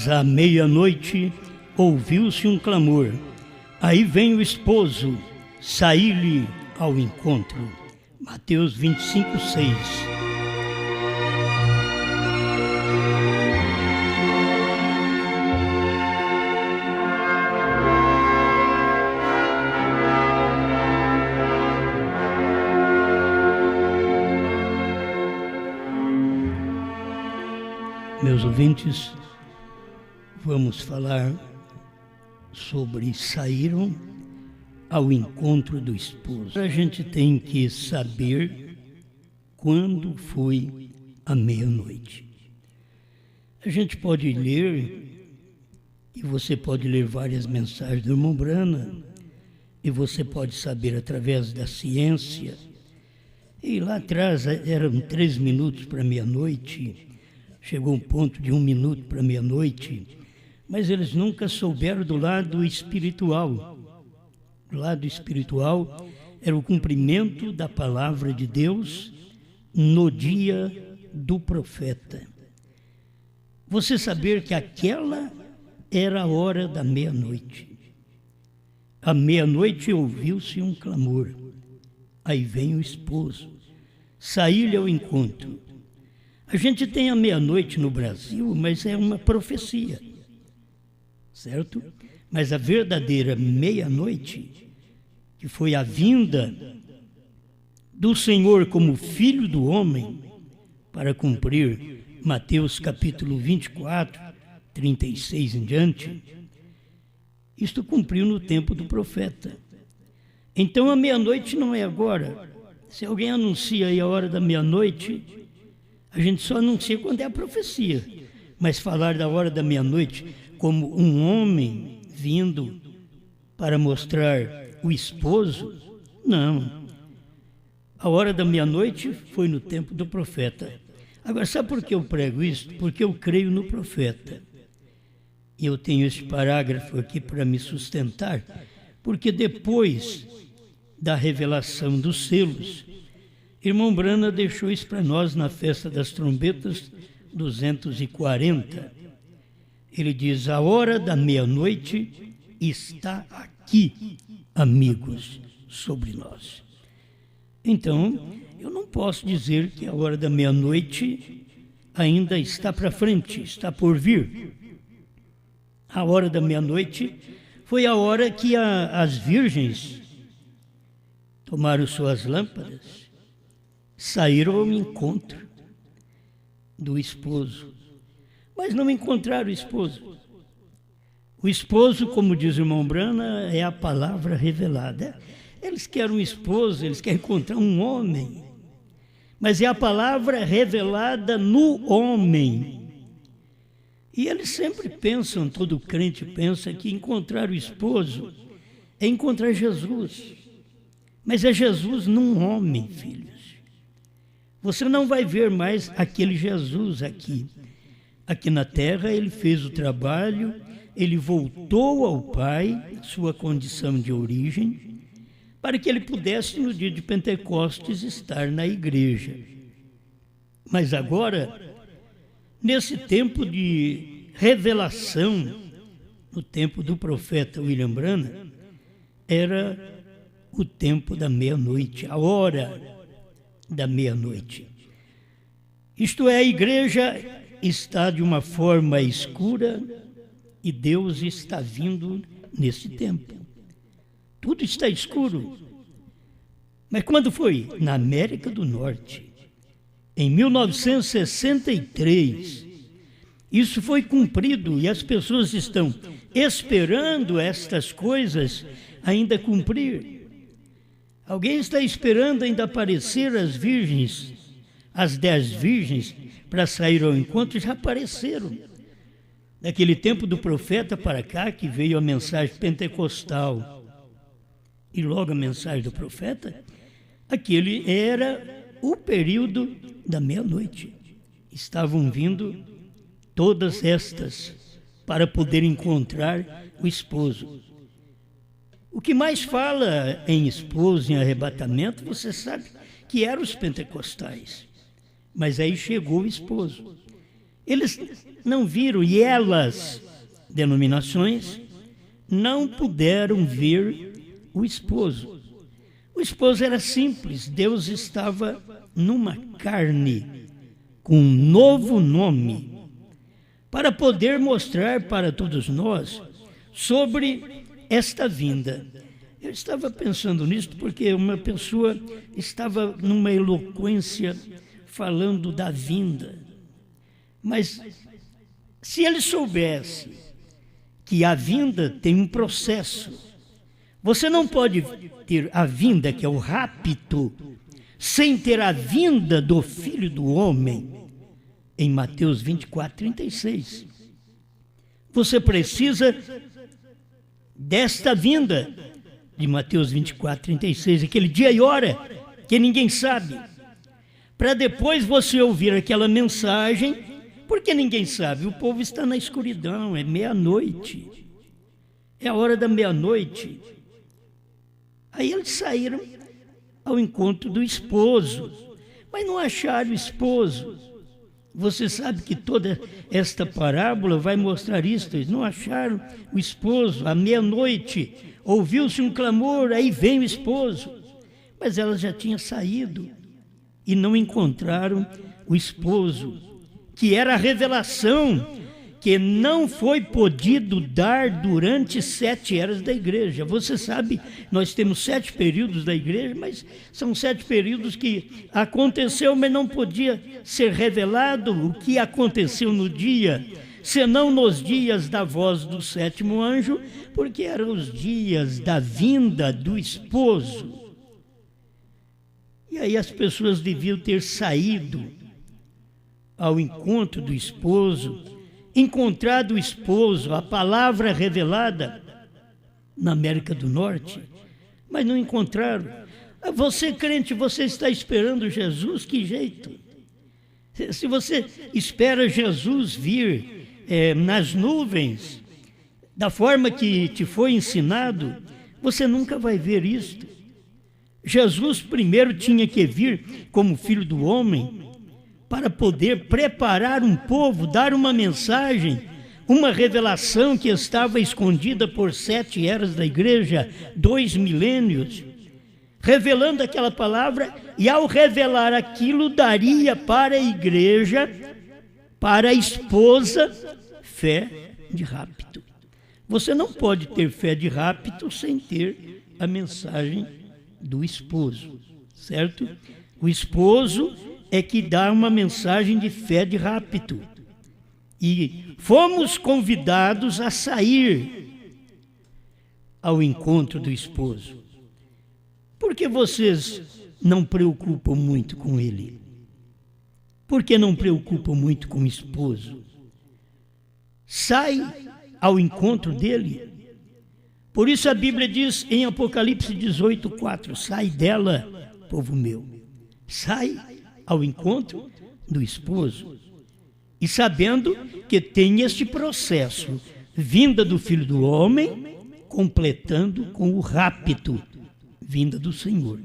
Mas à meia-noite ouviu-se um clamor. Aí vem o esposo, saí-lhe ao encontro. Mateus 25, 6. Meus ouvintes, vamos falar sobre saíram ao encontro do esposo. A gente tem que saber quando foi a meia-noite. A gente pode ler, e você pode ler várias mensagens do irmão Brana, e você pode saber através da ciência. E lá atrás eram 3 minutos para meia-noite, chegou um ponto de 1 minuto para meia-noite, mas eles nunca souberam do lado espiritual. O lado espiritual era o cumprimento da palavra de Deus no dia do profeta. Você saber que aquela era a hora da meia-noite. À meia-noite ouviu-se um clamor. Aí vem o esposo, saí-lhe ao encontro. A gente tem a meia-noite no Brasil, mas é uma profecia, certo? Mas a verdadeira meia-noite, que foi a vinda do Senhor como Filho do Homem, para cumprir Mateus capítulo 24, 36 em diante, isto cumpriu no tempo do profeta. Então a meia-noite não é agora. Se alguém anuncia aí a hora da meia-noite, a gente só anuncia quando é a profecia. Mas falar da hora da meia-noite como um homem vindo para mostrar o esposo, não. A hora da meia-noite foi no tempo do profeta. Agora, sabe por que eu prego isso? Porque eu creio no profeta. E eu tenho esse parágrafo aqui para me sustentar, porque depois da revelação dos selos, irmão Brana deixou isso para nós na festa das trombetas 240. Ele diz: a hora da meia-noite está aqui, amigos, sobre nós. Então, eu não posso dizer que a hora da meia-noite ainda está para frente, está por vir. A hora da meia-noite foi a hora que as virgens tomaram suas lâmpadas, saíram ao encontro do esposo, mas não encontraram o esposo. O esposo, como diz o irmão Brana, é a palavra revelada. Eles querem um esposo, eles querem encontrar um homem, mas é a palavra revelada no homem. E eles sempre pensam, todo crente pensa, que encontrar o esposo é encontrar Jesus, mas é Jesus num homem, filhos. Você não vai ver mais aquele Jesus aqui. Aqui na terra ele fez o trabalho, ele voltou ao Pai, sua condição de origem, para que ele pudesse no dia de Pentecostes estar na igreja. Mas agora, nesse tempo de revelação, no tempo do profeta William Branham, era o tempo da meia-noite, a hora da meia-noite. Isto é, a igreja está de uma forma escura e Deus está vindo nesse tempo. Tudo está escuro. Mas quando foi? Na América do Norte, em 1963, isso foi cumprido e as pessoas estão esperando estas coisas ainda cumprir. Alguém está esperando ainda aparecer as virgens, as 10 virgens, para sair ao encontro, já apareceram. Daquele tempo do profeta para cá, que veio a mensagem pentecostal, e logo a mensagem do profeta, aquele era o período da meia-noite. Estavam vindo todas estas para poder encontrar o esposo. O que mais fala em esposo, em arrebatamento, você sabe que eram os pentecostais. Mas aí chegou o esposo. Eles não viram, e elas, denominações, não puderam ver o esposo. O esposo era simples, Deus estava numa carne, com um novo nome, para poder mostrar para todos nós sobre esta vinda. Eu estava pensando nisso porque uma pessoa estava numa eloquência falando da vinda. Mas se ele soubesse que a vinda tem um processo, você não pode ter a vinda, que é o rapto, sem ter a vinda do Filho do Homem, em Mateus 24, 36. Você precisa desta vinda de Mateus 24, 36, aquele dia e hora que ninguém sabe, para depois você ouvir aquela mensagem, porque ninguém sabe, o povo está na escuridão, é meia-noite, é a hora da meia-noite. Aí eles saíram ao encontro do esposo, mas não acharam o esposo. Você sabe que toda esta parábola vai mostrar isso. Eles não acharam o esposo. À meia-noite ouviu-se um clamor, aí vem o esposo. Mas elas já tinham saído e não encontraram o esposo, que era a revelação que não foi podido dar durante 7 eras da igreja. Você sabe, nós temos 7 períodos da igreja, mas são 7 períodos que aconteceu, mas não podia ser revelado o que aconteceu no dia, senão nos dias da voz do 7º anjo, porque eram os dias da vinda do esposo. E aí as pessoas deviam ter saído ao encontro do esposo, encontrado o esposo, a palavra revelada na América do Norte, mas não encontraram. Você, crente, você está esperando Jesus? Que jeito? Se você espera Jesus vir nas nuvens, da forma que te foi ensinado, você nunca vai ver isto. Jesus primeiro tinha que vir como Filho do Homem, para poder preparar um povo, dar uma mensagem, uma revelação que estava escondida por 7 eras da igreja, 2 milênios, revelando aquela palavra, e ao revelar aquilo, daria para a igreja, para a esposa, fé de rapto. Você não pode ter fé de rapto sem ter a mensagem do esposo, certo? O esposo é que dá uma mensagem de fé de rapto. E fomos convidados a sair ao encontro do esposo. Por que vocês não preocupam muito com ele? Por que não preocupam muito com o esposo? Sai ao encontro dele. Por isso a Bíblia diz em Apocalipse 18, 4, sai dela, povo meu. Sai ao encontro do esposo, e sabendo que tem este processo, vinda do Filho do Homem, completando com o rapto, vinda do Senhor,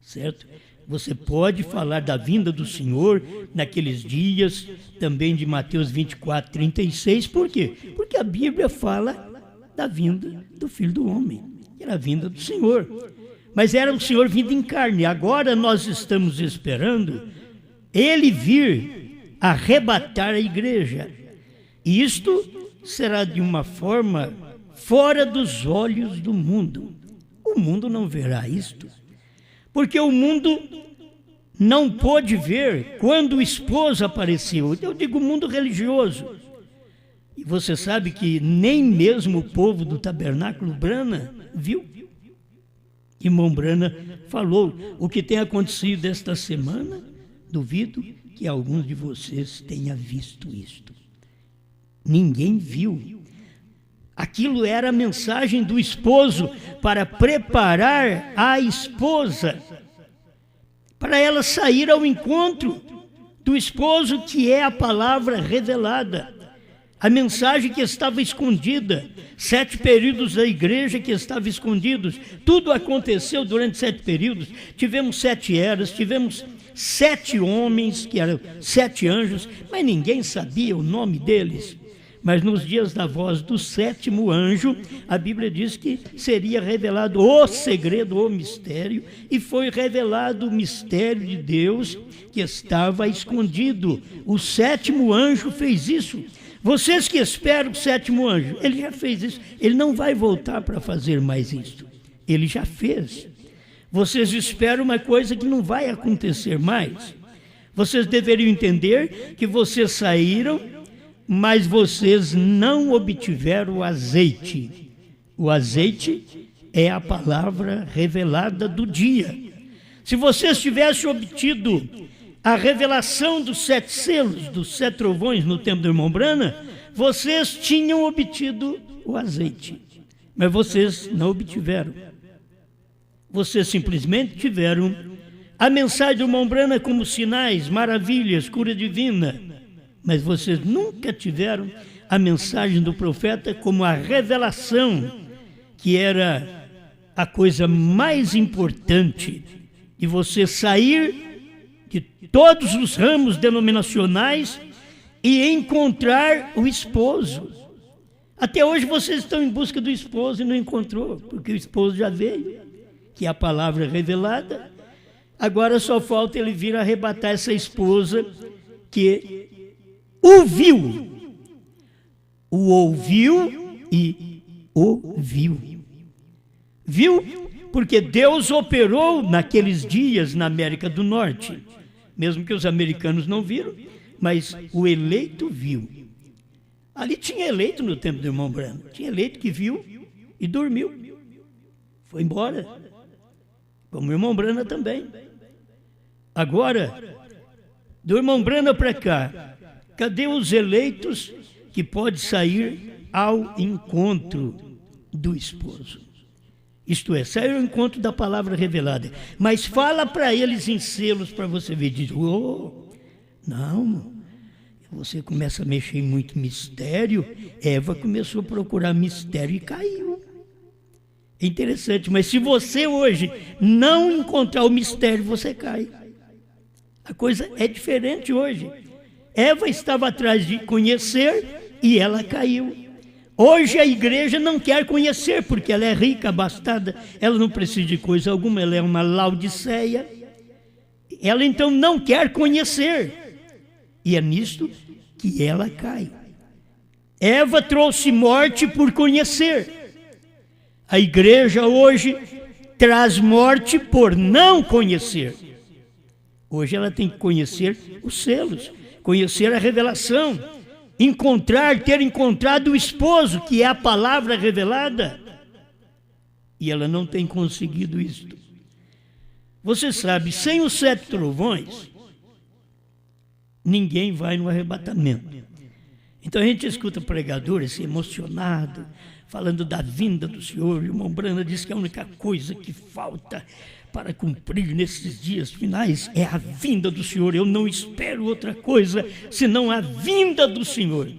certo? Você pode falar da vinda do Senhor naqueles dias, também de Mateus 24, 36, por quê? Porque a Bíblia fala da vinda do Filho do Homem, que era a vinda do Senhor. Mas era o Senhor vindo em carne. Agora nós estamos esperando Ele vir arrebatar a igreja. E isto será de uma forma fora dos olhos do mundo. O mundo não verá isto, porque o mundo não pôde ver quando o esposo apareceu. Eu digo mundo religioso. E você sabe que nem mesmo o povo do Tabernáculo Brana viu. Irmão Brana falou o que tem acontecido esta semana. Duvido que alguns de vocês tenham visto isto. Ninguém viu. Aquilo era a mensagem do esposo para preparar a esposa, para ela sair ao encontro do esposo, que é a palavra revelada. A mensagem que estava escondida, 7 períodos da igreja que estavam escondidos, tudo aconteceu durante 7 períodos. Tivemos 7 eras, tivemos 7 homens, que eram 7 anjos, mas ninguém sabia o nome deles. Mas nos dias da voz do 7º anjo, a Bíblia diz que seria revelado o segredo, o mistério, e foi revelado o mistério de Deus que estava escondido. O 7º anjo fez isso. Vocês que esperam o 7º anjo, ele já fez isso. Ele não vai voltar para fazer mais isso. Ele já fez. Vocês esperam uma coisa que não vai acontecer mais. Vocês deveriam entender que vocês saíram, mas vocês não obtiveram o azeite. O azeite é a palavra revelada do dia. Se vocês tivessem obtido a revelação dos 7 selos, dos 7 trovões no tempo do irmão Branham, vocês tinham obtido o azeite. Mas vocês não obtiveram. Vocês simplesmente tiveram a mensagem do irmão Branham como sinais, maravilhas, cura divina. Mas vocês nunca tiveram a mensagem do profeta como a revelação, que era a coisa mais importante de você sair de todos os ramos denominacionais e encontrar o esposo. Até hoje vocês estão em busca do esposo e não encontrou, porque o esposo já veio, que é a palavra revelada. Agora só falta ele vir arrebatar essa esposa que ouviu e ouviu. Viu? Porque Deus operou naqueles dias na América do Norte, mesmo que os americanos não viram, mas o eleito viu. Ali tinha eleito no tempo do irmão Branham, tinha eleito que viu e dormiu, foi embora, como o irmão Branham também. Agora, do irmão Branham para cá, cadê os eleitos que podem sair ao encontro do esposo? Isto é, sair ao encontro da palavra revelada. Mas fala para eles em selos para você ver. Diz, não, você começa a mexer em muito mistério. Eva começou a procurar mistério e caiu. É interessante, mas se você hoje não encontrar o mistério, você cai. A coisa é diferente hoje. Eva estava atrás de conhecer e ela caiu. Hoje a igreja não quer conhecer, porque ela é rica, abastada, ela não precisa de coisa alguma, ela é uma Laodiceia. Ela então não quer conhecer. E é nisto que ela cai. Eva trouxe morte por conhecer. A igreja hoje traz morte por não conhecer. Hoje ela tem que conhecer os selos, conhecer a revelação, ter encontrado o esposo, que é a palavra revelada. E ela não tem conseguido isto. Você sabe, sem os 7 trovões, ninguém vai no arrebatamento. Então a gente escuta pregadores emocionados, falando da vinda do Senhor. O irmão Branham diz que a única coisa que falta para cumprir nesses dias finais é a vinda do Senhor. Eu não espero outra coisa senão a vinda do Senhor.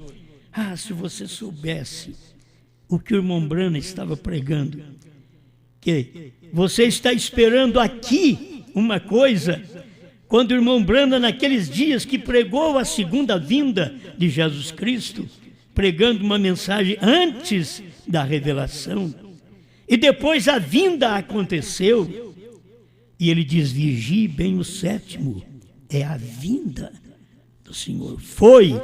Ah, se você soubesse o que o irmão Branham estava pregando, que você está esperando aqui uma coisa, quando o irmão Branham, naqueles dias que pregou a segunda vinda de Jesus Cristo, pregando uma mensagem antes da revelação, e depois a vinda aconteceu, e ele diz, vigie bem o 7º, é a vinda do Senhor. Foi